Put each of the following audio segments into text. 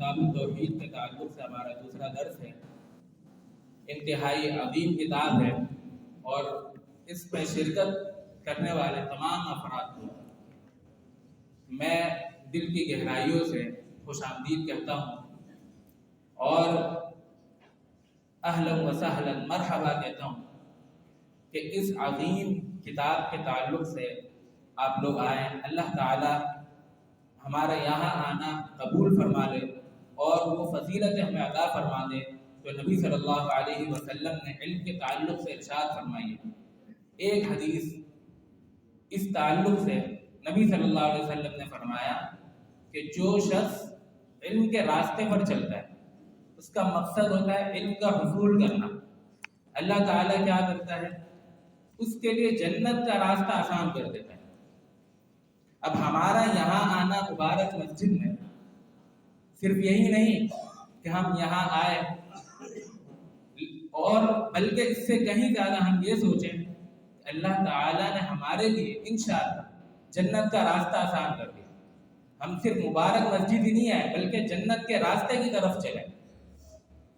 کتاب توحید کے تعلق سے ہمارا دوسرا درس ہے۔ انتہائی عظیم کتاب ہے اور اس میں شرکت کرنے والے تمام افراد کو میں دل کی گہرائیوں سے خوش آمدید کہتا ہوں اور اہلا و سہلا مرحبا کہتا ہوں کہ اس عظیم کتاب کے تعلق سے آپ لوگ آئیں۔ اللہ تعالی ہمارا یہاں آنا قبول فرما لے اور وہ فضیلت ہمیں عطا فرما دے جو نبی صلی اللہ علیہ وسلم نے علم کے تعلق سے ارشاد فرمائی ہے۔ ایک حدیث اس تعلق سے نبی صلی اللہ علیہ وسلم نے فرمایا کہ جو شخص علم کے راستے پر چلتا ہے اس کا مقصد ہوتا ہے علم کا حصول کرنا۔ اللہ تعالیٰ کیا کرتا ہے؟ اس کے لیے جنت کا راستہ آسان کر دیتا ہے۔ اب ہمارا یہاں آنا مبارک مسجد میں صرف یہی نہیں کہ ہم یہاں آئے اور بلکہ اس سے کہیں زیادہ ہم یہ سوچیں کہ اللہ تعالیٰ نے ہمارے لیے انشاءاللہ جنت کا راستہ آسان کر دیا۔ ہم صرف مبارک مسجد ہی نہیں آئے بلکہ جنت کے راستے کی طرف چلے۔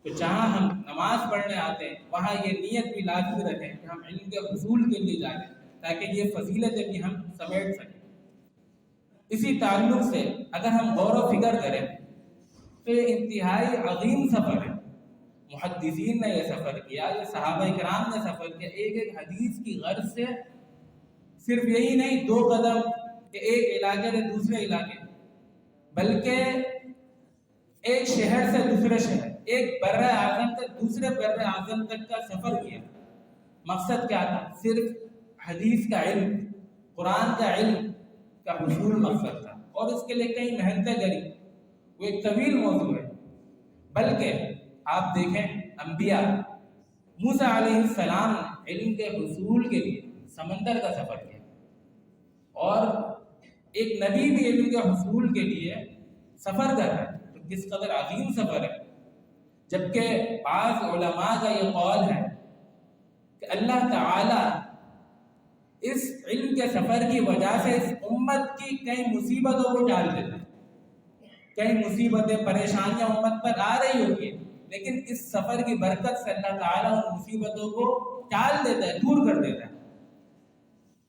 تو جہاں ہم نماز پڑھنے آتے ہیں وہاں یہ نیت بھی لازمی رکھیں کہ ہم علم کے حصول کے لیے جائیں تاکہ یہ فضیلتیں بھی ہم سمیٹ سکیں۔ اسی تعلق سے اگر ہم غور و فکر کریں تو یہ انتہائی عظیم سفر ہے۔ محدثین نے یہ سفر کیا، یہ صحابہ کرام نے سفر کیا، ایک ایک حدیث کی غرض سے صرف یہی نہیں 2 قدم کہ ایک علاقے سے دوسرے علاقے، بلکہ ایک شہر سے دوسرے شہر، ایک بر اعظم سے دوسرے بر اعظم تک کا سفر کیا۔ مقصد کیا تھا؟ صرف حدیث کا علم، قرآن کا علم کا حصول مقصد تھا اور اس کے لیے کئی محنتیں کری۔ وہ ایک طویل موضوع ہے، بلکہ آپ دیکھیں انبیاء موسیٰ علیہ السلام نے علم کے حصول کے لیے سمندر کا سفر کیا اور ایک نبی بھی علم کے حصول کے لیے سفر کر رہا ہے، تو کس قدر عظیم سفر ہے۔ جبکہ بعض علماء کا یہ قول ہے کہ اللہ تعالی اس علم کے سفر کی وجہ سے اس امت کی کئی مصیبتوں کو ٹال دیتا ہے۔ کئی مصیبتیں پریشانیاں امت پر آ رہی ہوتی ہیں لیکن اس سفر کی برکت سے اللہ تعالیٰ ان مصیبتوں کو ٹال دیتا ہے، دور کر دیتا ہے۔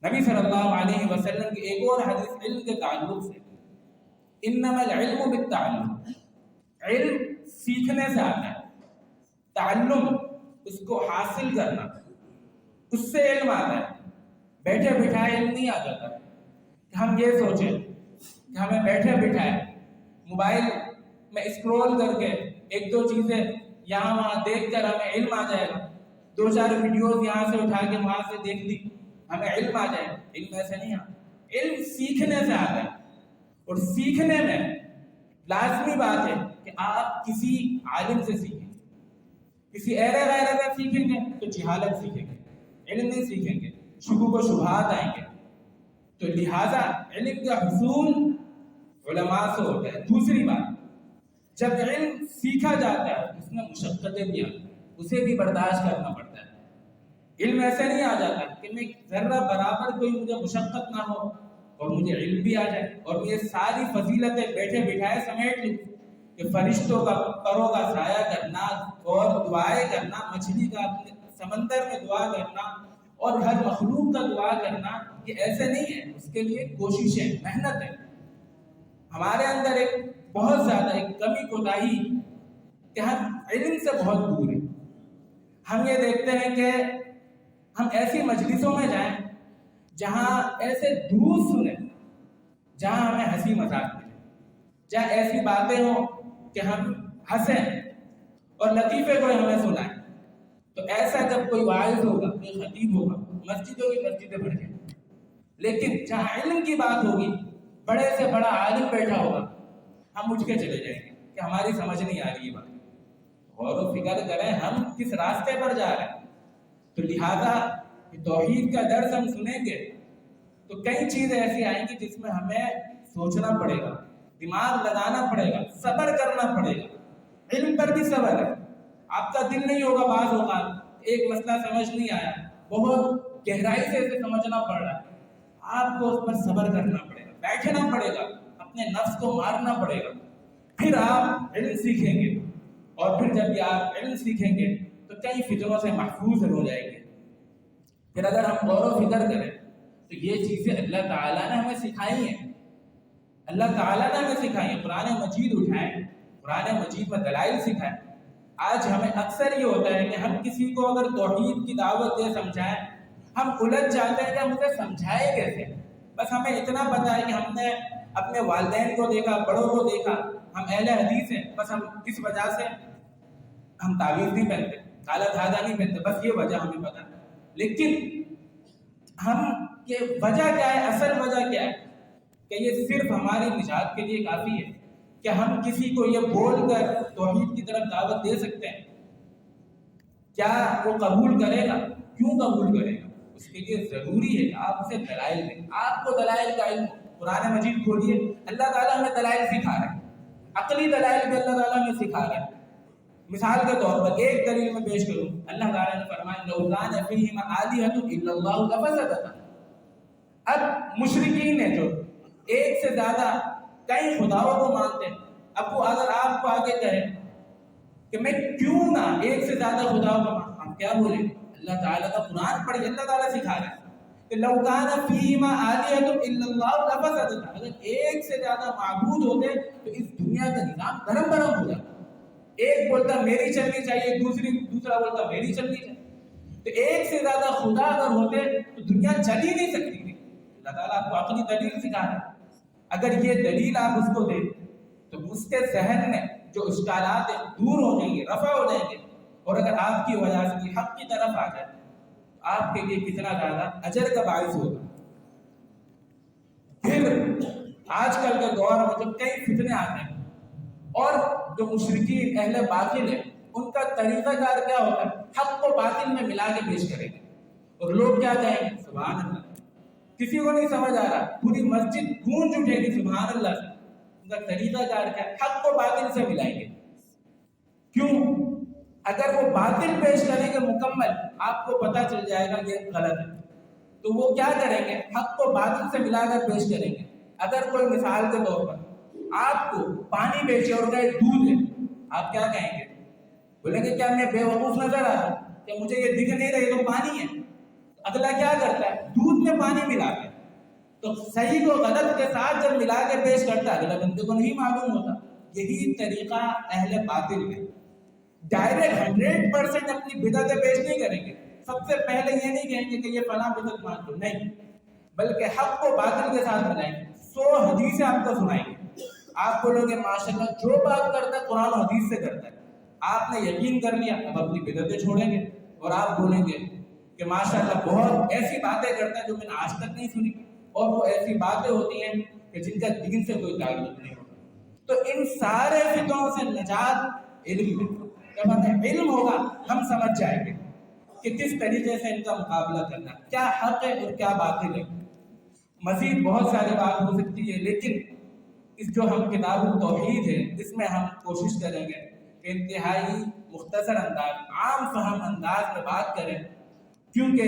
نبی صلی اللہ علیہ وسلم کی ایک اور حدیث علم کے تعلق سے، انما العلم بالتعلم، علم سیکھنے سے آتا ہے، تعلم اس کو حاصل کرنا، اس سے علم آتا ہے۔ بیٹھے بٹھائے علم نہیں آ جاتا کہ ہم یہ سوچیں کہ ہمیں بیٹھے بٹھائے موبائل میں اسکرول کر کے 1-2 چیزیں یہاں وہاں دیکھ کر ہمیں علم آ جائے گا، 2-4 ویڈیوز یہاں سے اٹھا کے وہاں سے دیکھ لی ہمیں علم آ جائے گا۔ علم ایسے نہیں آتا، علم سیکھنے سے آتا ہے اور سیکھنے میں لازمی بات ہے کہ آپ کسی عالم سے سیکھیں۔ کسی ایرے غیرے سے سیکھیں گے تو جہالت سیکھیں گے، علم نہیں سیکھیں گے، شبہات و شبہات آئیں گے۔ تو لہٰذا علم کا حصول علماء سے ہوتا ہے۔ دوسری بات، جب علم سیکھا جاتا ہے اس میں مشقتیں بھی آتی ہیں، اسے بھی برداشت کرنا پڑتا ہے۔ علم ایسے نہیں آ جاتا کہ میں ذرہ برابر کوئی مجھے مشقت نہ ہو اور مجھے علم بھی آ جائے اور یہ ساری فضیلتیں بیٹھے بٹھائے سمیٹ لوں کہ فرشتوں کا پروں کا سایہ کرنا اور دعائیں کرنا، مچھلی کا اپنے سمندر میں دعا کرنا اور ہر مخلوق کا دعا کرنا، یہ ایسے نہیں ہے۔ اس کے لیے کوششیں، محنت ہے۔ ہمارے اندر ایک بہت زیادہ ایک کمی کوتاہی کہ ہم علم سے بہت دور ہیں۔ ہم یہ دیکھتے ہیں کہ ہم ایسی مجلسوں میں جائیں جہاں ایسے دروس سنیں جہاں ہمیں ہنسی مذاق ملے، جہاں ایسی باتیں ہوں کہ ہم ہنسیں اور لطیفے کو ہمیں سنائیں۔ تو ایسا جب کوئی واعظ ہوگا، کوئی خطیب ہوگا، مسجدوں کی مسجدیں بھر جائیں، لیکن جہاں علم کی بات ہوگی، بڑے سے بڑا عالم بیٹھا ہوگا، ہم اٹھ کے چلے جائیں گے کہ ہماری سمجھ نہیں آ رہی یہ بات۔ غور و فکر کریں ہم کس راستے پر جا رہے ہیں۔ تو لہذا توحید کا درس ہم سنیں گے تو کئی چیزیں ایسی آئیں گی جس میں ہمیں سوچنا پڑے گا، دماغ لگانا پڑے گا، صبر کرنا پڑے گا۔ علم پر بھی صبر ہے۔ آپ کا دل نہیں ہوگا بعض اوقات ایک مسئلہ سمجھ نہیں آیا، بہت گہرائی سے اسے سمجھنا پڑ رہا ہے، آپ کو اس پر صبر کرنا پڑے گا، بیٹھنا پڑے گا، اپنے نفس کو مارنا پڑے گا، پھر آپ علم سیکھیں گے، اور پھر جب یہ آپ علم سیکھیں گے تو کئی فتنوں سے محفوظ ہو جائیں گے۔ پھر اگر ہم غور و فکر کریں تو یہ چیزیں اللہ تعالیٰ نے ہمیں سکھائی ہیں، اللہ تعالیٰ نے ہمیں سکھائی ہیں۔ قرآن مجید اٹھائیں، قرآن مجید میں دلائل سکھائیں۔ آج ہمیں اکثر یہ ہوتا ہے کہ ہم کسی کو اگر توحید کی دعوت دے سمجھائیں، ہم الجھ جاتے ہیں کہ ہم اسے سمجھائے کیسے۔ بس ہمیں اتنا پتا ہے کہ ہم نے اپنے والدین کو دیکھا، بڑوں کو دیکھا، ہم اہل حدیث ہیں، بس ہم اس وجہ سے ہم تعویذ نہیں پہنتے، کالا دھاگا نہیں پہنتے، بس یہ وجہ ہمیں پتا ہے۔ لیکن ہم کہ وجہ کیا ہے، اصل وجہ کیا ہے کہ یہ صرف ہماری نجات کے لیے کافی ہے کہ ہم کسی کو یہ بول کر توحید کی طرف دعوت دے سکتے ہیں؟ کیا وہ قبول کرے گا؟ کیوں قبول کرے گا؟ اس کے لیے ضروری ہے کہ آپ اسے دلائل دیں۔ آپ کو دلائل کا علم، قرآن مجید کھولیے، اللہ تعالیٰ ہمیں دلائل سکھا رہا ہے، عقلی دلائل بھی اللہ تعالیٰ ہمیں سکھا رہا ہے۔ مثال کے طور پر ایک دلیل میں پیش کروں، اللہ تعالیٰ نے فرمایا لو کان فیہما آلہۃ الا اللہ لفسدتا۔ اب مشرکین ہیں جو ایک سے زیادہ کئی خداؤں کو مانتے ہیں، اب وہ اگر آپ کو آگے کہیں کہ میں کیوں نہ ایک سے زیادہ خداؤں کو مانتا، ہم کیا بولیں؟ اللہ تعالیٰ کا قرآن پڑھیے، اللہ تعالیٰ سکھا رہا ہے کہ لو کان فیہما آلہۃ الا اللہ لفسدتا۔ اگر ایک سے زیادہ معبود ہوتے تو اس دنیا کا نظام گرم برم ہو جاتا۔ ایک بولتا میری چلنی چاہیے، دوسرا بولتا میری چلنی چاہیے۔ تو ایک سے زیادہ خدا اگر ہوتے تو دنیا چل ہی نہیں سکتی تھی۔ اللہ تعالیٰ آپ کو عقلی دلیل سکھا رہا ہے، اگر یہ دلیل آپ اس کو دیں تو اس کے ذہن میں جو اشکالات ہیں دور ہو جائیں گے، رفع ہو جائیں گے، اور اگر آپ کی وجہ سے حق کی طرف آ جائے تو آپ کے لیے کتنا زیادہ اجر کا باعث ہوگا۔ پھر آج کل کے دور میں جب کئی فتنے آتے ہیں اور جو مشرکین اہل باطل ہے ان کا طریقہ کار کیا ہوتا ہے، حق کو باطل میں ملا کے پیش کریں گے، اور لوگ کیا کہیں گے؟ سبحان اللہ۔ کسی کو نہیں سمجھ آ رہا، پوری مسجد گونج اٹھے گی سبحان اللہ سے۔ ان کا طریقہ کار کیا ہے؟ حق کو باطل سے ملائیں گے۔ کیوں؟ اگر وہ باطل پیش کریں گے مکمل، آپ کو پتہ چل جائے گا یہ غلط ہے، تو وہ کیا کریں گے؟ حق کو باطل سے ملا کر پیش کریں گے۔ اگر کوئی مثال کے طور پر آپ کو پانی بیچے اور کہے دودھ ہے، آپ کیا کہیں گے؟ بولیں گے کیا میں بے وقوف نظر آ رہا ہوں کہ مجھے یہ دکھ نہیں رہا یہ تو پانی ہے؟ اگلا کیا کرتا ہے؟ دودھ میں پانی ملا کے، تو صحیح کو غلط کے ساتھ جب ملا کے پیش کرتا ہے اگلا بندے کو نہیں معلوم ہوتا۔ یہی طریقہ اہل باطل ہے، ڈائریکٹ 100% اپنی بدعتیں پیش نہیں کریں گے۔ سب سے پہلے یہ نہیں کہیں گے کہ یہ فلاں بدعت مان لو، نہیں، بلکہ حق کو باطل کے ساتھ ملائیں گے۔ 100 حدیثیں آپ کو سنائیں گے، آپ بولو گے ماشاءاللہ جو بات کرتا ہے قرآن و حدیث سے کرتا ہے۔ آپ نے یقین کر لیا، اب اپنی بدعتیں چھوڑیں گے اور آپ بولیں گے کہ ماشاءاللہ بہت ایسی باتیں کرتا ہے جو میں نے آج تک نہیں سنی، اور وہ ایسی باتیں ہوتی ہیں کہ جن کا دین سے کوئی تعلق نہیں ہوتا۔ تو ان سارے فتنوں سے نجات علم میں، جب ہمیں علم ہوگا ہم سمجھ جائیں گے کہ کس طریقے سے ان کا مقابلہ کرنا، کیا حق ہے اور کیا باطل ہے۔ مزید بہت ساری بات ہو سکتی ہے، لیکن اس جو ہم کتاب التوحید ہے اس میں ہم کوشش کریں گے کہ انتہائی مختصر انداز، عام فہم انداز میں بات کریں، کیونکہ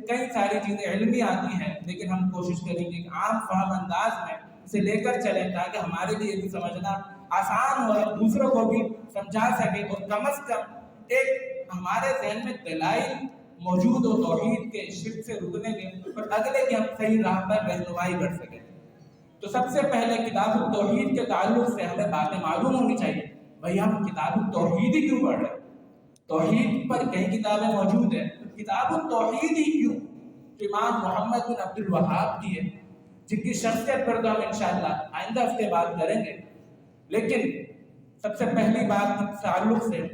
کئی ساری چیزیں علمی آتی ہیں، لیکن ہم کوشش کریں گے کہ عام فہم انداز میں اسے لے کر چلیں تاکہ ہمارے لیے بھی سمجھنا آسان ہو اور دوسروں کو بھی سمجھا سکیں، اور کم از کم ایک ہمارے ذہن میں دلائل موجود ہو توحید کے شرک سے رکنے کے، اور اگلے کی ہم صحیح راہ پر رہنمائی کر سکیں۔ تو سب سے پہلے کتاب التوحید کے تعلق سے ہمیں باتیں معلوم ہونی چاہیے، بھئی ہم کتاب التوحید ہی کیوں پڑھ رہے ہیں؟ توحید پر کئی کتابیں موجود ہیں، کتاب التوحید ہی کیوں؟ امام محمد بن عبد الوہاب کی ہے، جن کی شخصیت پر تو ہم انشاءاللہ آئندہ ہفتے بات کریں گے، لیکن سب سے پہلی بات اس تعلق سے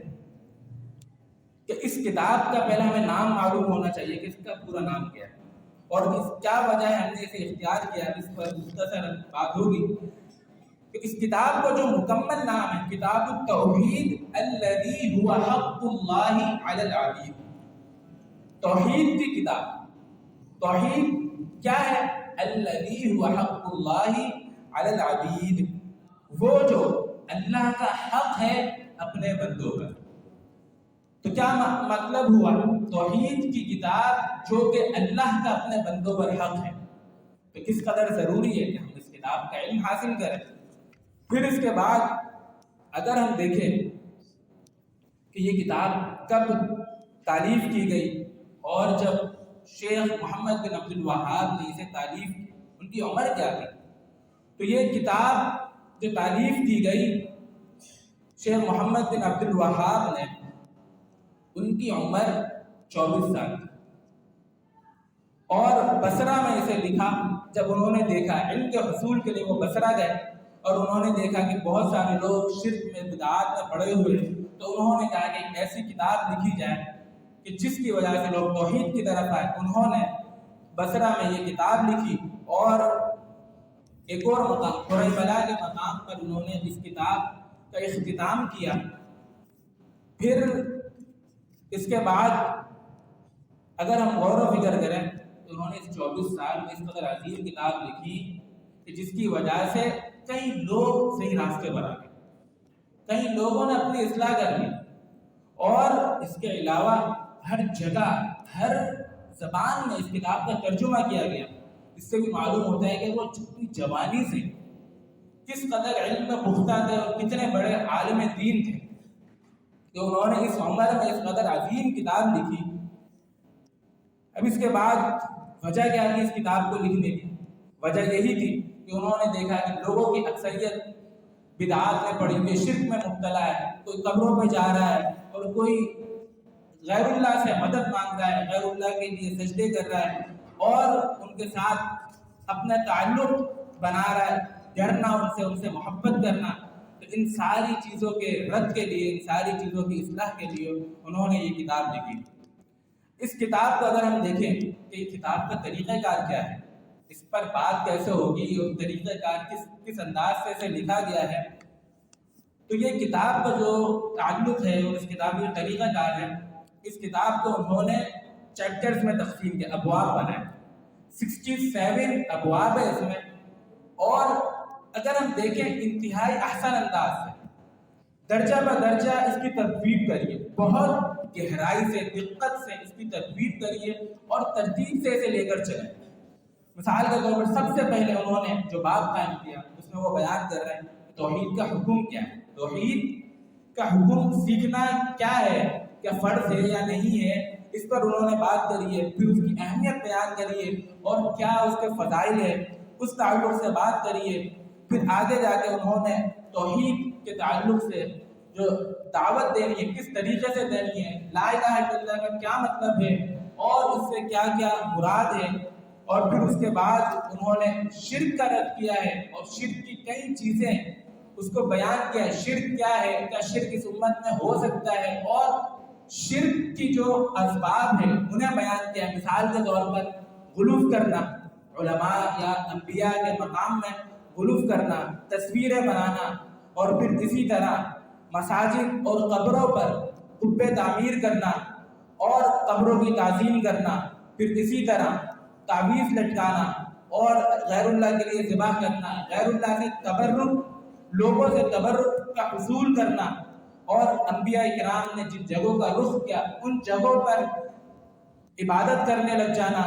کہ اس کتاب کا پہلے ہمیں نام معلوم ہونا چاہیے کہ اس کا پورا نام کیا ہے، اور اس کیا وجہ ہے ہم نے اسے اختیار کیا، اس پر مختصر بات ہوگی کہ اس کتاب کو جو مکمل نام ہے کتاب التوحید الذی هو حق اللہ علی العبید، توحید کی کتاب۔ توحید کیا ہے؟ الذی هو حق اللہ علی العبید، وہ جو اللہ کا حق ہے اپنے بندوں پر۔ تو کیا مطلب ہوا؟ توحید کی کتاب جو کہ اللہ کا اپنے بندوں پر حق ہے، تو کس قدر ضروری ہے کہ ہم اس کتاب کا علم حاصل کریں۔ پھر اس کے بعد اگر ہم دیکھیں کہ یہ کتاب کب تالیف کی گئی اور جب شیخ محمد بن عبد الوہاب نے اسے تالیف کی ان کی عمر کیا تھی، تو یہ کتاب جو تالیف کی گئی شیخ محمد بن عبد الوہاب نے، ان کی عمر 24 سال تھی، اور بصرہ میں اسے لکھا جب انہوں نے دیکھا علم کے حصول کے لیے وہ بصرہ گئے اور انہوں نے دیکھا کہ بہت سارے لوگ شرک میں بدعات میں پڑے ہوئے، تو انہوں نے کہا کہ ایک ایسی کتاب لکھی جائے کہ جس کی وجہ سے لوگ توحید کی طرف آئے۔ انہوں نے بصرہ میں یہ کتاب لکھی اور ایک اور مقام قریبلا کے مقام پر انہوں نے اس کتاب کا اختتام کیا۔ پھر اس کے بعد اگر ہم غور و فکر کریں تو انہوں نے اس 24 سال میں اس قدر عظیم کتاب لکھی کہ جس کی وجہ سے کئی لوگ صحیح راستے پر آ گئے، کئی لوگوں نے اپنی اصلاح کر لی، اور اس کے علاوہ ہر جگہ ہر زبان میں اس کتاب کا ترجمہ کیا گیا۔ اس سے بھی معلوم ہوتا ہے کہ وہ اپنی جوانی سے کس قدر علم میں پختہ تھے اور کتنے بڑے عالم دین تھے کہ انہوں نے اس عمر میں اس قدر عظیم کتاب لکھی۔ اب اس کے بعد وجہ کیا تھی اس کتاب کو لکھنے کی؟ وجہ یہی تھی کہ انہوں نے دیکھا کہ لوگوں کی اکثریت بدعات میں پڑی ہوئی، شرک میں مبتلا ہے، کوئی قبروں پہ جا رہا ہے اور کوئی غیر اللہ سے مدد مانگ رہا ہے، غیر اللہ کے لیے سجدے کر رہا ہے اور ان کے ساتھ اپنا تعلق بنا رہا ہے، ڈرنا ان سے محبت کرنا۔ تو ان ساری چیزوں کے رد کے لیے، ان ساری چیزوں کی اصلاح کے لیے انہوں نے یہ کتاب لکھی۔ اس کتاب کو اگر ہم دیکھیں کہ یہ کتاب کا طریقہ کار کیا ہے، اس پر بات کیسے ہوگی اور طریقہ کار کس انداز سے اسے لکھا گیا ہے، تو یہ کتاب کا جو تعلق ہے اور اس کتاب کا طریقہ کار ہے، اس کتاب کو انہوں نے چیپٹرز میں تقسیم کیا، ابواب بنائے، 67 ابواب ہے اس میں، اور اگر ہم دیکھیں انتہائی احسن انداز سے درجہ بدرجہ اس کی تدوین کریے، بہت گہرائی سے دقت سے اس کی تدوین کریے اور ترتیب سے اسے لے کر چلیں۔ مثال کے طور پر سب سے پہلے انہوں نے جو باب قائم کیا اس میں وہ بیان کر رہے ہیں توحید کا حکم کیا ہے، توحید کا حکم سیکھنا کیا ہے، کیا فرض ہے یا نہیں ہے، اس پر انہوں نے بات کری ہے۔ پھر اس کی اہمیت بیان کری ہے اور کیا اس کے فضائل ہے، اس تعلق سے بات کری ہے۔ پھر آگے جا کے انہوں نے توحید کے تعلق سے جو دعوت دینی ہے کس طریقے سے دینی ہے، لا الہ الا اللہ کا کیا مطلب ہے اور اس سے کیا کیا مراد ہے، اور پھر اس کے بعد انہوں نے شرک کا رد کیا ہے اور شرک کی کئی چیزیں اس کو بیان کیا ہے، شرک کیا ہے، کیا شرک اس امت میں ہو سکتا ہے، اور شرک کی جو اسباب ہیں انہیں بیان کیا ہے۔ مثال کے طور پر غلو کرنا، علماء یا انبیاء کے مقام میں غلو کرنا، تصویریں بنانا، اور پھر اسی طرح مساجد اور قبروں پر قبے تعمیر کرنا اور قبروں کی تعظیم کرنا، پھر اسی طرح تعویذ لٹکانا اور غیر اللہ کے لیے ذبح کرنا، غیر اللہ سے تبرک، لوگوں سے تبرک کا حصول کرنا، اور انبیاء کرام نے جن جگہوں کا رخ کیا ان جگہوں پر عبادت کرنے لگ جانا،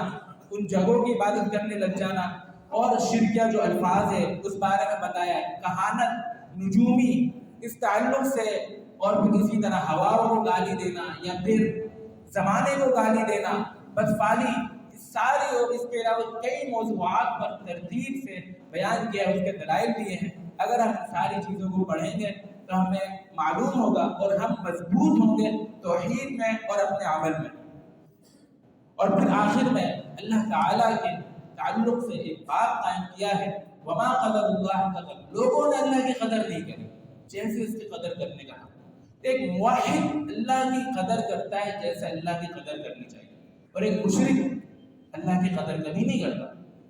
ان جگہوں کی عبادت کرنے لگ جانا، اور شرکیہ جو الفاظ ہے اس بارے میں بتایا ہے، کہانت، نجومی، اس تعلق سے، اور پھر اسی طرح ہواؤں کو گالی دینا یا پھر زمانے کو گالی دینا، بدفعلی، ساری اور اس کے علاوہ کئی موضوعات پر ترتیب سے بیان کیا ہے، اس کے دلائل دیے ہیں۔ اگر ہم ساری چیزوں کو پڑھیں گے تو ہمیں معلوم ہوگا اور ہم مضبوط ہوں گے توحید میں اور اپنے عمل میں۔ اور پھر آخر میں اللہ تعالیٰ کے تعلق سے ایک بات قائم کیا ہے، وما قدر اللہ قدر، لوگوں نے اللہ کی قدر نہیں کری جیسے اس کی قدر کرنے کا حق۔ ایک موحد اللہ کی قدر کرتا ہے جیسے اللہ کی قدر کرنی چاہیے، اور ایک مشرک اللہ کی قدر کبھی نہیں کرتا،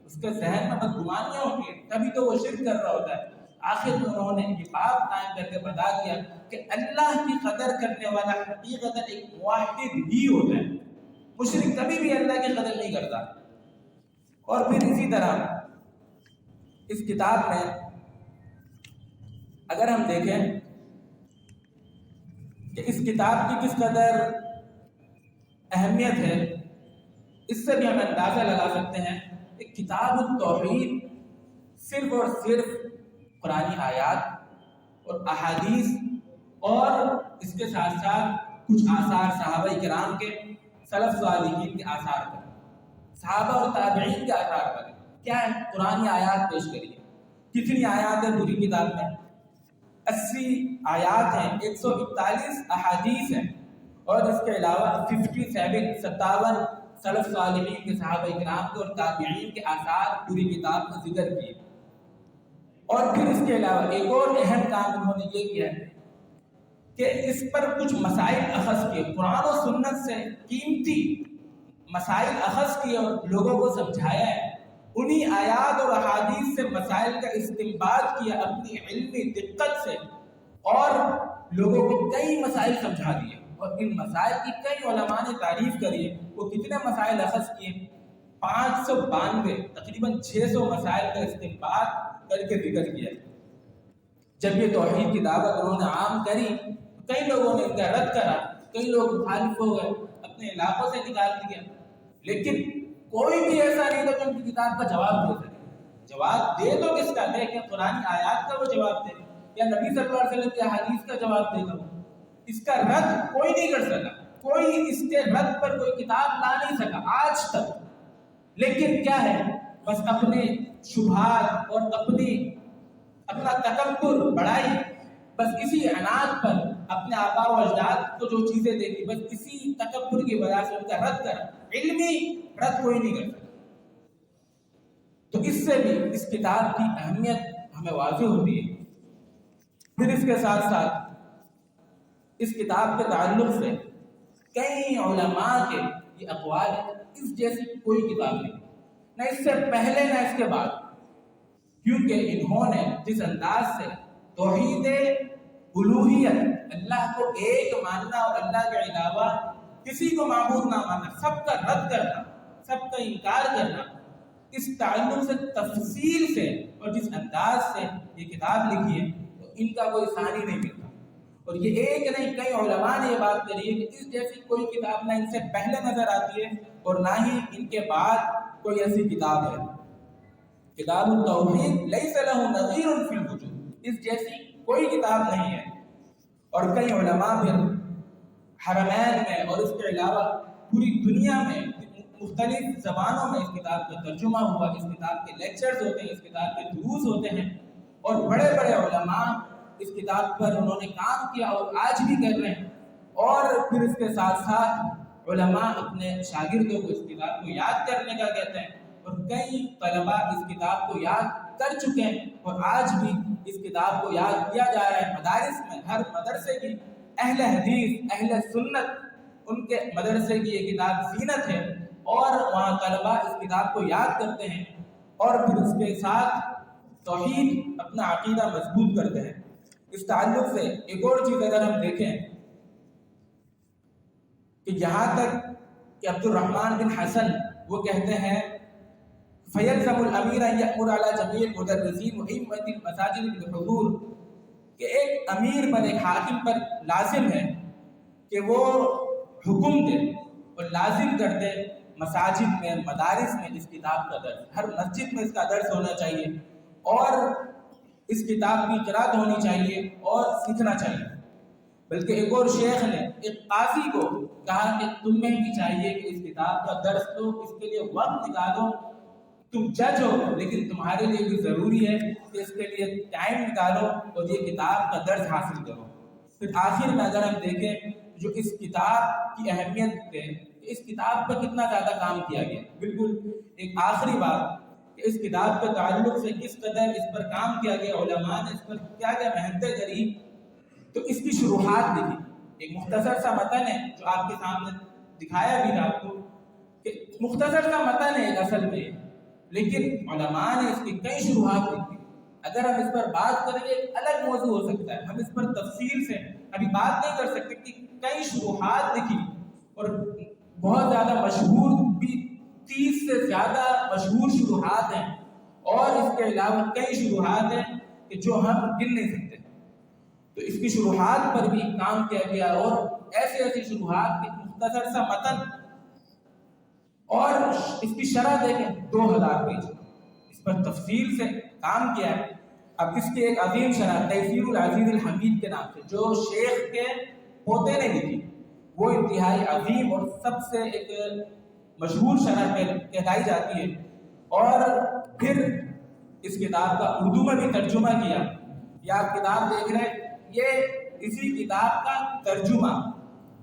اس کے ذہن میں بدگمانیاں ہوتی ہیں تبھی تو وہ شرک کر رہا ہوتا ہے۔ آخر میں انہوں نے یہ بات قائم کر کے بتا دیا کہ اللہ کی قدر کرنے والا حقیقتاً ایک موحد ہی ہوتا ہے، مشرک کبھی بھی اللہ کی قدر نہیں کرتا۔ اور پھر اسی طرح اس کتاب میں اگر ہم دیکھیں کہ اس کتاب کی کس قدر اہمیت ہے، اس سے بھی ہم اندازہ لگا سکتے ہیں کہ کتاب التوحید صرف اور صرف قرآنی آیات اور احادیث اور اس کے ساتھ ساتھ کچھ آثار صحابہ کرام کے، سلف صالحین کے آثار پر، صحابہ اور تابعین کے آثار پر کیا ہے، قرآن آیات پیش کری ہے۔ کتنی آیات ہیں پوری کتاب میں؟ 80 آیات ہیں، 141 احادیث ہیں، اور اس کے علاوہ 57 سلف صالحین کے، صحابہ کرام کے اور تابعین کے آثار پوری کتاب میں ذکر کیے۔ اور پھر اس کے علاوہ ایک اور اہم کام انہوں نے یہ کیا ہے کہ اس پر کچھ مسائل اخذ کیے، قرآن و سنت سے قیمتی مسائل اخذ کیے اور لوگوں کو سمجھایا ہے۔ انہی آیات اور احادیث سے مسائل کا استنباط کیا اپنی علمی دقت سے، اور لوگوں کو کئی مسائل سمجھا دیے، اور ان مسائل کی کئی علماء نے تعریف کری ہے۔ وہ کتنے مسائل اخذ کیے؟ 592، تقریباً 600 مسائل کا استنباط کر کے ذکر کیا۔ جب یہ توحید کی دعوت انہوں نے عام کری، کئی لوگوں نے ان کا رد کرا، کئی لوگ مخالف ہو گئے، اپنے علاقوں سے نکال دیا، لیکن کوئی بھی ایسا نہیں تھا کہ ان کی کتاب کا جواب دے سکے۔ جواب دے تو کس کا دے؟ کہ قرآن آیات کا وہ جواب دے، یا نبی صلی اللہ علیہ وسلم کی احادیث کا جواب دے گا۔ اس کا رد کوئی نہیں کر سکا، کوئی اس کے رد پر کوئی کتاب لا نہیں سکا آج تک۔ لیکن کیا ہے، بس اپنے شبہات اور اپنا تکبر بڑھائی، بس اسی عناد پر اپنے آباء و اجداد کو جو چیزیں دیکھی، بس اسی تکبر کی وجہ سے ان کا رد کر، علمی رد کوئی نہیں کر سکتا۔ تو اس سے بھی اس کتاب کی اہمیت ہمیں واضح ہوتی ہے۔ پھر اس کے ساتھ ساتھ اس کتاب کے تعلق سے کئی علماء کے یہ اقوال ہیں، اس جیسی کوئی کتاب نہیں، نہ اس سے پہلے نہ اس کے بعد، کیونکہ انہوں نے جس انداز سے توحید الوہیت، اللہ کو ایک ماننا اور اللہ کے علاوہ کسی کو معبود نہ ماننا، سب کا رد کرنا، سب کا انکار کرنا، اس تعلق سے تفصیل سے اور جس انداز سے یہ کتاب لکھی ہے، تو ان کا کوئی ثانی نہیں ملتا۔ اور یہ ایک نہیں، کئی علماء نے یہ بات کری ہے کہ اس جیسی کوئی کتاب نہ ان سے پہلے نظر آتی ہے اور نہ ہی ان کے بعد کوئی ایسی کتاب ہے۔ کتاب التوحید لیس لہ نظیر فی الوجود، اس جیسی کوئی کتاب نہیں ہے۔ اور کئی علماء پھر حرمین میں اور اس کے علاوہ پوری دنیا میں مختلف زبانوں میں اس کتاب کا ترجمہ ہوا، اس کتاب کے لیکچرز ہوتے ہیں، اس کتاب کے دروس ہوتے ہیں، اور بڑے بڑے علماء اس کتاب پر انہوں نے کام کیا اور آج بھی کر رہے ہیں۔ اور پھر اس کے ساتھ ساتھ علماء اپنے شاگردوں کو اس کتاب کو یاد کرنے کا کہتے ہیں، اور کئی طلباء اس کتاب کو یاد کر چکے ہیں، اور آج بھی اس کتاب کو یاد کیا جا رہا ہے۔ مدارس میں ہر مدرسے کی، اہل حدیث، اہل سنت، ان کے مدرسے کی یہ کتاب زینت ہے، اور وہاں طلباء اس کتاب کو یاد کرتے ہیں، اور پھر اس کے ساتھ توحید اپنا عقیدہ مضبوط کرتے ہیں۔ اس تعلق سے ایک اور چیز اگر ہم دیکھیں کہ یہاں تک کہ عبد الرحمن بن حسن وہ کہتے ہیں فَيَلْزَمُ الْأَمِيرَ أَن يَأْمُرَ عَلَى جَمِيعِ الْمُدَرِّسِينَ وَأَئِمَّةِ الْمَسَاجِدِ بِالْحُضُورِ، کہ ایک امیر پر، ایک حاکم پر لازم ہے کہ وہ حکم دے اور لازم کر دے مساجد میں، مدارس میں اس کتاب کا درس، ہر مسجد میں اس کا درس ہونا چاہیے، اور اس کتاب کی قرأت ہونی چاہیے اور سیکھنا چاہیے۔ بلکہ ایک اور شیخ نے ایک قاضی کو کہا کہ تمہیں بھی چاہیے کہ اس کتاب کا درس دو، اس کے لیے وقت نکالو، تم جج ہو لیکن تمہارے لیے بھی ضروری ہے کہ اس کے لیے ٹائم نکالو اور یہ کتاب کا درس حاصل کرو۔ پھر آخر میں اگر ہم دیکھیں جو اس کتاب کی اہمیت ہے، اس کتاب پر کتنا زیادہ کام کیا گیا، بالکل ایک آخری بات کہ اس کتاب کے تعلق سے کس قدر اس پر کام کیا گیا، علماء نے اس پر کیا کیا محنتیں کری، تو اس کی شروحات دیکھی۔ ایک مختصر سا متن ہے جو آپ کے سامنے دکھایا بھی آپ کو، کہ مختصر سا متن ہے اصل میں، لیکن علماء نے اس کی کئی شروحات لکھی۔ اگر ہم اس پر بات کریں گے ایک الگ موضوع ہو سکتا ہے، ہم اس پر تفصیل سے ابھی بات نہیں کر سکتے کہ کئی شروحات لکھی، اور بہت زیادہ مشہور بھی، 30 سے زیادہ مشہور شروحات ہیں، اور اس کے علاوہ کئی شروحات ہیں کہ جو ہم گن نہیں سکتے۔ تو اس کی شروحات پر بھی کام کیا گیا، اور ایسی شروحات کے مختصر سا متن، اور اس کی شرح دیکھیں 2000 پیج، اس پر تفصیل سے کام کیا ہے۔ اب اس کی ایک عظیم شرح تیسیر العزیز الحمید کے نام سے جو شیخ کے پوتے نے لکھی، وہ انتہائی عظیم اور سب سے ایک مشہور شرح کہلائی جاتی ہے۔ اور پھر اس کتاب کا اردو میں بھی ترجمہ کیا، یہ آپ کتاب دیکھ رہے ہیں، یہ اسی کتاب کا ترجمہ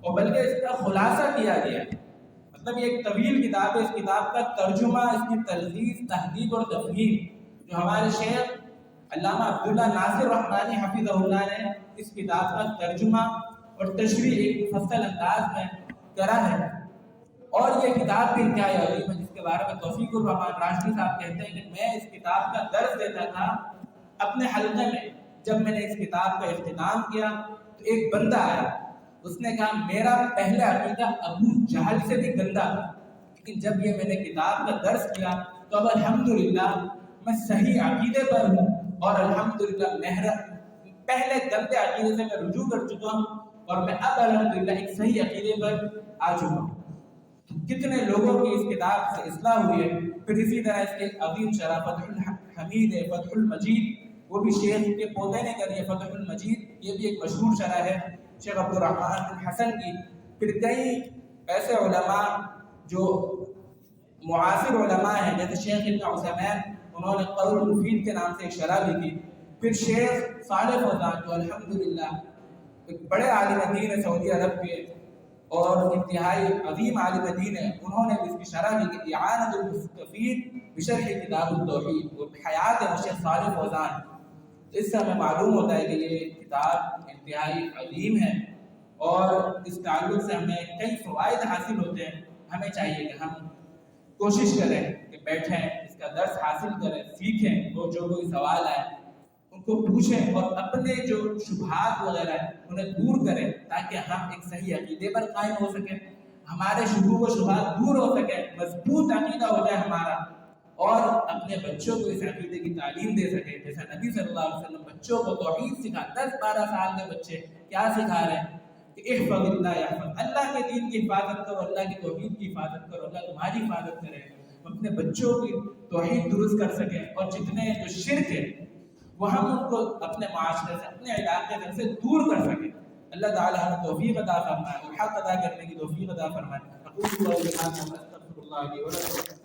اور بلکہ اس کا خلاصہ کیا گیا ہے۔ مطلب یہ ایک طویل کتاب ہے، اس کتاب کا ترجمہ، اس کی تلخیص، تحقیق اور تفہیم جو ہمارے شیخ علامہ عبداللہ ناصر رحمانی حفظہ اللہ نے اس کتاب کا ترجمہ اور تشریح ایک مفصل انداز میں کرا ہے۔ اور یہ کتاب بھی انتہائی عظیم ہے، جس کے بارے میں توفیق الرحمان راشدی صاحب کہتے ہیں کہ میں اس کتاب کا درس دیتا تھا اپنے حلقے میں۔ جب میں نے اس کتاب کا اختتام کیا تو ایک بندہ آیا، اس نے کہا میرا پہلا عقیدہ ابو جہل سے بھی گندا تھا، لیکن جب یہ میں نے کتاب کا درس کیا تو اب الحمدللہ میں صحیح عقیدے پر ہوں، اور الحمدللہ پہلے گندے عقیدے سے میں رجوع کر چکا ہوں، اور میں اب الحمدللہ ایک صحیح عقیدے پر آ چکا ہوں۔ کتنے لوگوں کی اس کتاب سے اصلاح ہوئی ہے۔ پھر اسی طرح اس کے عظیم شرح فتح الحمید ہے، فتح المجید، وہ بھی شیخ کے پوتے نے کری ہے فتح المجید، یہ بھی ایک مشہور شرح ہے شیخ عبد الرحمن بن حسن کی۔ پھر کئی ایسے علماء جو معاصر علماء ہیں جیسے شیخ ابن عثیمین، انہوں نے قول المفید کے نام سے ایک شرح لکھی۔ پھر شیخ صالح فوزان جو الحمدللہ ایک بڑے عالم دین ہے سعودی عرب کے اور انتہائی عظیم عالم دین ہے، انہوں نے اس کی شرح لکھی اعانۃ المستفید بشرح کتاب التوحید، وہ حیات ہے شیخ صالح فوزان۔ اس سے ہمیں معلوم ہوتا ہے کہ یہ کتاب انتہائی عظیم ہے اور اس تعلق سے ہمیں کئی فوائد حاصل ہوتے ہیں۔ ہمیں چاہیے کہ ہم کوشش کریں کہ بیٹھیں، اس کا درس حاصل کریں، سیکھیں، اور جو کوئی سوال آئے ان کو پوچھیں اور اپنے جو شبہات وغیرہ ہیں انہیں دور کریں، تاکہ ہم ایک صحیح عقیدے پر قائم ہو سکیں، ہمارے شبہات و شبہات دور ہو سکیں، مضبوط عقیدہ ہو جائے ہمارا، اور اپنے بچوں کو اس عقیدے کی تعلیم دے سکیں۔ جیسا نبی صلی اللہ علیہ وسلم بچوں کو توحید سکھا، 10-12 سال کے بچے کیا سکھا رہے ہیں کہ احفظ اللہ یحفظ، اللہ کے دین کی حفاظت کرو، اللہ کی توحید کی حفاظت کرو، اللہ تمہاری حفاظت کرے، اپنے بچوں کی توحید درست کر سکیں، اور جتنے جو شرک ہے وہ ہم ان کو اپنے معاشرے سے، اپنے علاقے سے دور کر سکیں۔ اللہ تعالیٰ ہمیں توفیق عطا فرمائے اور حق ادا کرنے کی توفیق عطا فرمائے۔ اقول قولی ھذا واستغفر اللہ لی ولکم۔